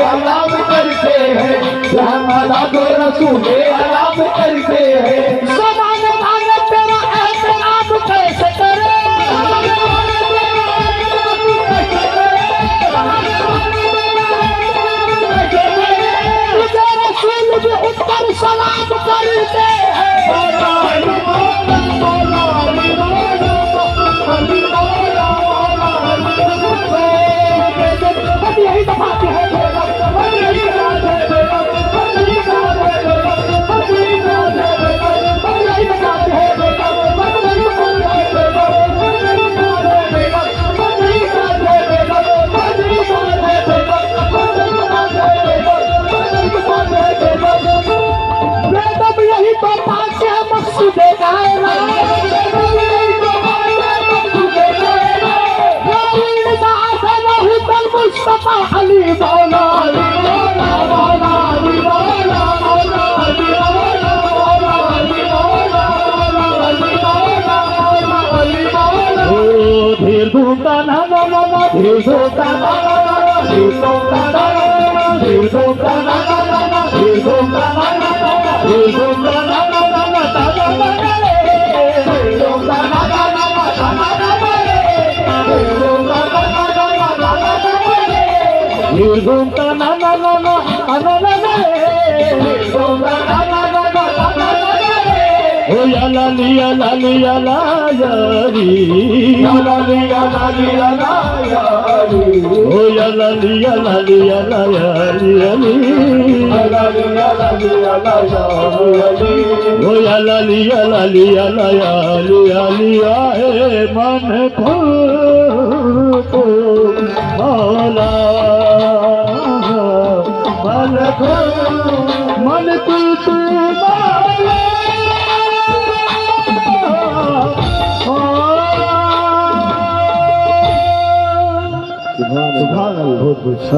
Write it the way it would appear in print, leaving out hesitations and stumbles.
आराम करते हैं, रसूले आराम करते हैं। समान मांगे तेरा एहतराम कैसे करे, तुझे रसूल भी उठ कर सलाम करते हैं। यही दफाते हैं अली मौला अली मौला मौला अली मौला मौला अली मौला मौला अली मौला मौला अली मौला मौला अली मौला। धीर धूता ना ना ना ना धीर धूता ना ना ना ना धीर धूता ना ना ना धीर धूता ना ना ना धीर धूता ना ना ना धीर धूता ना ना ना ताजा बने धीर धूता ना ना ना ताजा बने धीर धूता ना ना ना ताजा बने निर्गुणता ना ना ना ना ना ना ना निर्गुणता ना ना ना ना ना ना ओ या ला लिया ला लिया ला यारी ला लिया ला लिया ला यारी ओ या ला लिया ला लिया ला यारी ला लिया ला लिया ला यारी ओ या ला लिया ला यारी लिया है मन को मौला मन तू सुभान अल्लाह। बहुत